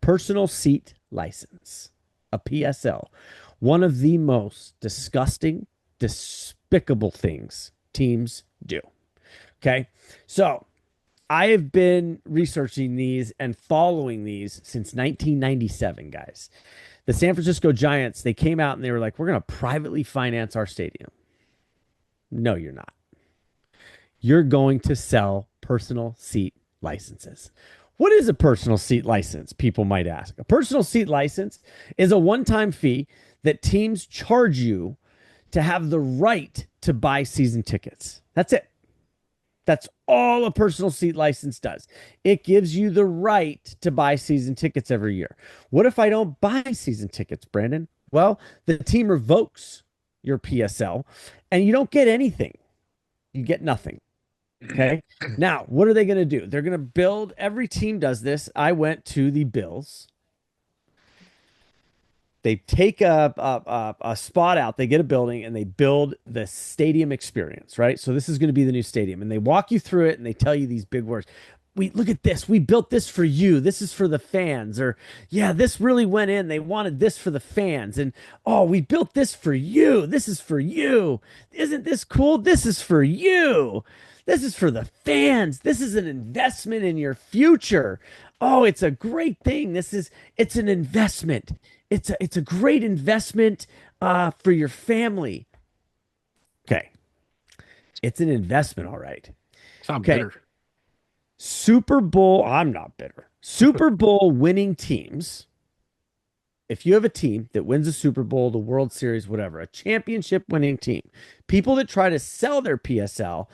personal seat license, a PSL. One of the most disgusting, despicable things teams do. Okay. So I have been researching these and following these since 1997, guys. The San Francisco Giants, they came out and they were like, we're going to privately finance our stadium. No, you're not. You're going to sell personal seat licenses. What is a personal seat license? People might ask. A personal seat license is a one time fee that teams charge you to have the right to buy season tickets. That's it. That's all a personal seat license does. It gives you the right to buy season tickets every year. What if I don't buy season tickets, Brandon? Well, the team revokes your PSL and you don't get anything. You get nothing. Okay. Now, what are they going to do? They're going to build, every team does this. I went to the Bills. They take a spot out, they get a building, and they build the stadium experience, right? So this is going to be the new stadium. And they walk you through it and they tell you these big words. We look at this. We built this for you. This is for the fans. Or, yeah, this really went in. They wanted this for the fans. And, oh, we built this for you. This is for you. Isn't this cool? This is for you. This is for the fans. This is an investment in your future. Oh, it's a great thing. It's an investment. It's a great investment for your family. Okay. It's an investment, all right. It's not Okay. bitter. Super Bowl, I'm not bitter. Super Bowl winning teams. If you have a team that wins a Super Bowl, the World Series, whatever, a championship winning team, people that try to sell their PSL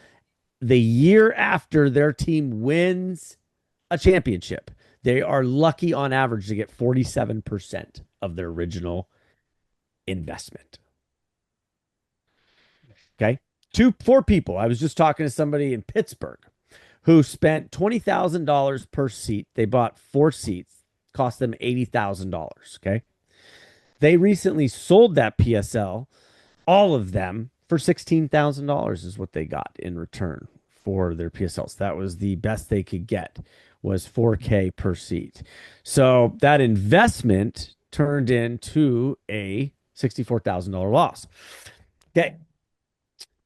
the year after their team wins a championship, they are lucky on average to get 47% of their original investment. Okay. Four people. I was just talking to somebody in Pittsburgh who spent $20,000 per seat. They bought 4 seats, cost them $80,000. Okay. They recently sold that PSL, all of them, for $16,000 is what they got in return for their PSLs. That was the best they could get, was 4K per seat. So that investment turned into a $64,000 loss. Okay.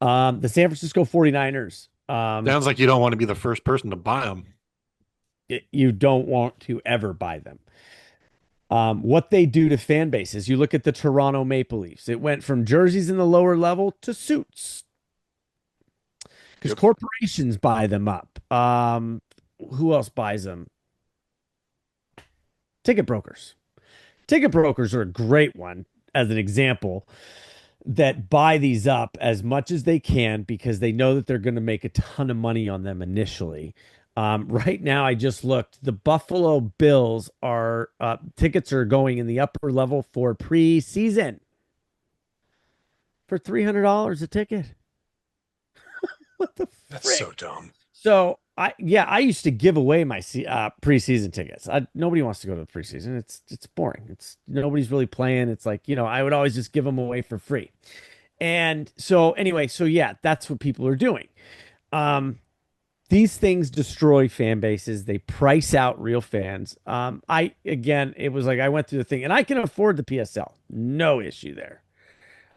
The San Francisco 49ers. Sounds like you don't want to be the first person to buy them. You don't want to ever buy them. What they do to fan bases, you look at the Toronto Maple Leafs. It went from jerseys in the lower level to suits because corporations buy them up. Who else buys them? Ticket brokers. Ticket brokers are a great one as an example that buy these up as much as they can because they know that they're going to make a ton of money on them initially. Right now, I just looked. The Buffalo Bills are tickets are going in the upper level for preseason for $300 a ticket. What the That's frick? so dumb. So I used to give away my preseason tickets. Nobody wants to go to the preseason. It's boring. It's nobody's really playing. It's like, I would always just give them away for free. And so anyway, so yeah, that's what people are doing. These things destroy fan bases. They price out real fans. It was like I went through the thing and I can afford the PSL. No issue there.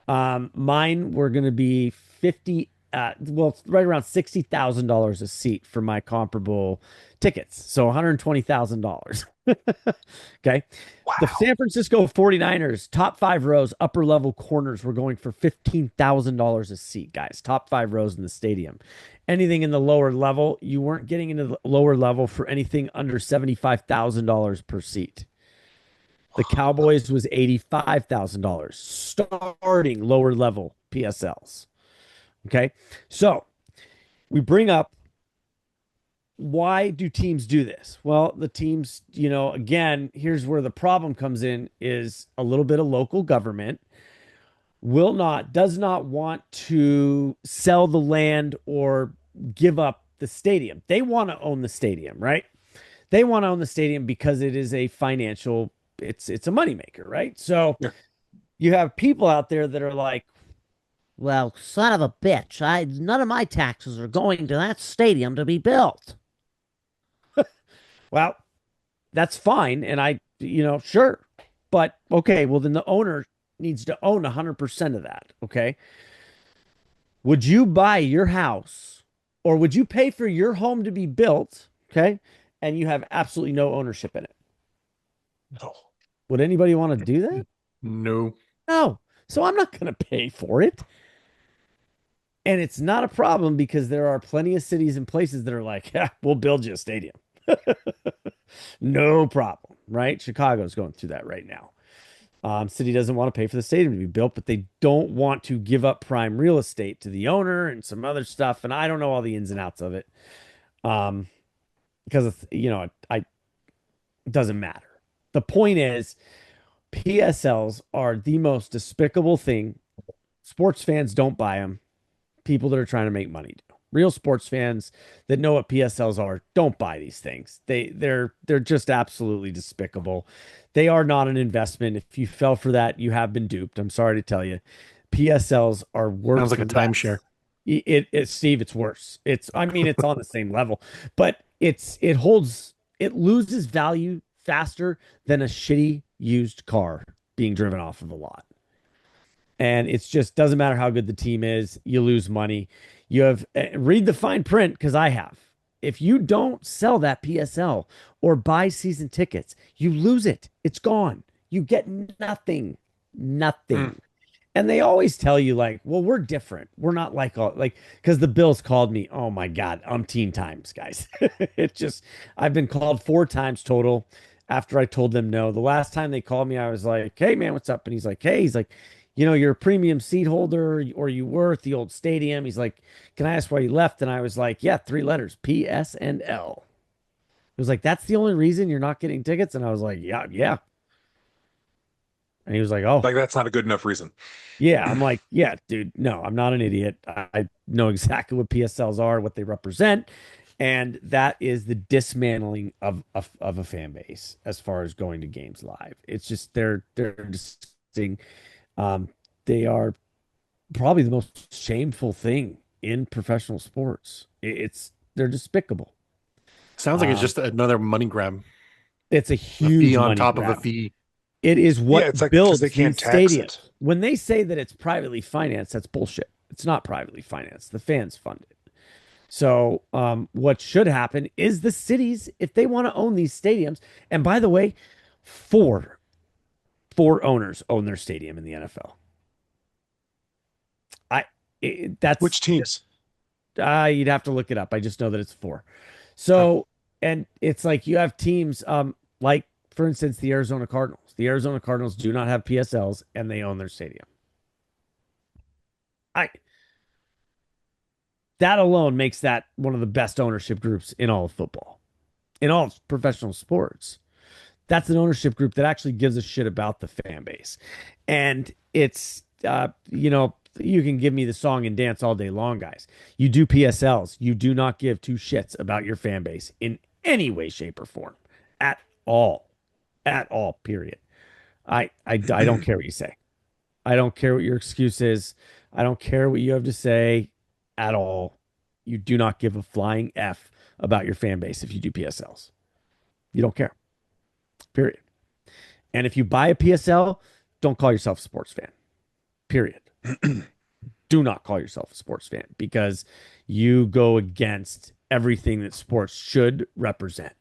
Mine were going to be 50 it's right around $60,000 a seat for my comparable tickets. So $120,000. Okay. Wow. The San Francisco 49ers, top 5 rows, upper level corners were going for $15,000 a seat, guys. Top 5 rows in the stadium. Anything in the lower level, you weren't getting into the lower level for anything under $75,000 per seat. The Cowboys was $85,000 starting lower level PSLs. Okay. So we bring up, why do teams do this? Well, the teams, again, here's where the problem comes in is a little bit of local government does not want to sell the land or give up the stadium. They want to own the stadium, right? They want to own the stadium because it is a financial, it's a moneymaker, right? So you have people out there that are like, well, son of a bitch, none of my taxes are going to that stadium to be built. Well, that's fine. And I Sure. But okay, well, then the owner needs to own 100% of that. Okay. Would you buy your house or would you pay for your home to be built? Okay. And you have absolutely no ownership in it. No. Would anybody want to do that? No. No. So I'm not going to pay for it. And it's not a problem because there are plenty of cities and places that are like, yeah, we'll build you a stadium. No problem, right? Chicago's going through that right now. City doesn't want to pay for the stadium to be built, but they don't want to give up prime real estate to the owner and some other stuff. And I don't know all the ins and outs of it. Um, because it doesn't matter. The point is, PSLs are the most despicable thing. Sports fans don't buy them. People that are trying to make money do. Real sports fans that know what PSLs are don't buy these things. They're just absolutely despicable. They are not an investment. If you fell for that, you have been duped. I'm sorry to tell you. PSLs are Sounds worth like a timeshare. less. Steve, it's worse. I mean, it's on the same level, but it loses value faster than a shitty used car being driven off of a lot. And it's just doesn't matter how good the team is, you lose money. You have read the fine print because I have. If you don't sell that PSL or buy season tickets, you lose it. It's gone. You get nothing. Mm. Nothing. And they always tell you like, well, we're different. We're not like all like because the Bills called me, oh my God, umpteen times, guys. It just I've been called 4 times total after I told them no. The last time they called me, I was like, hey man, what's up? And he's like, you're a premium seat holder, or you were at the old stadium. He's like, can I ask why you left? And I was like, yeah, 3 letters, P, S, and L. He was like, that's the only reason you're not getting tickets? And I was like, yeah, yeah. And he was like, oh, Like that's not a good enough reason. yeah, I'm like, yeah, dude, no, I'm not an idiot. I know exactly what PSLs are, what they represent, and that is the dismantling of a fan base as far as going to games live. It's just they're disgusting. Um, they are probably the most shameful thing in professional sports. It's they're despicable. Sounds like it's Um, just another money grab. it's a A fee huge on money top of a grab. fee. It is Yeah, it's what like because they builds can't these tax stadiums. it. When they say that it's privately financed, that's bullshit. It's not privately financed. The fans fund it. So, what should happen is the cities, if they want to own these stadiums, and by the way, four four owners own their stadium in the NFL. I Which that's teams? you'd have to look it up. I just know that it's four. Oh, So, and it's like you have teams, like for instance, the Arizona Cardinals. The Arizona Cardinals do not have PSLs and they own their stadium. I That alone makes that one of the best ownership groups in all of football, in all of professional sports. That's an ownership group that actually gives a shit about the fan base. And you can give me the song and dance all day long, guys. You do PSLs, you do not give two shits about your fan base in any way, shape, or form at all. At all, period. I don't care what you say. I don't care what your excuse is. I don't care what you have to say at all. You do not give a flying F about your fan base if you do PSLs. You don't care, period. And if you buy a PSL, don't call yourself a sports fan, period. Do not call yourself a sports fan because you go against everything that sports should represent.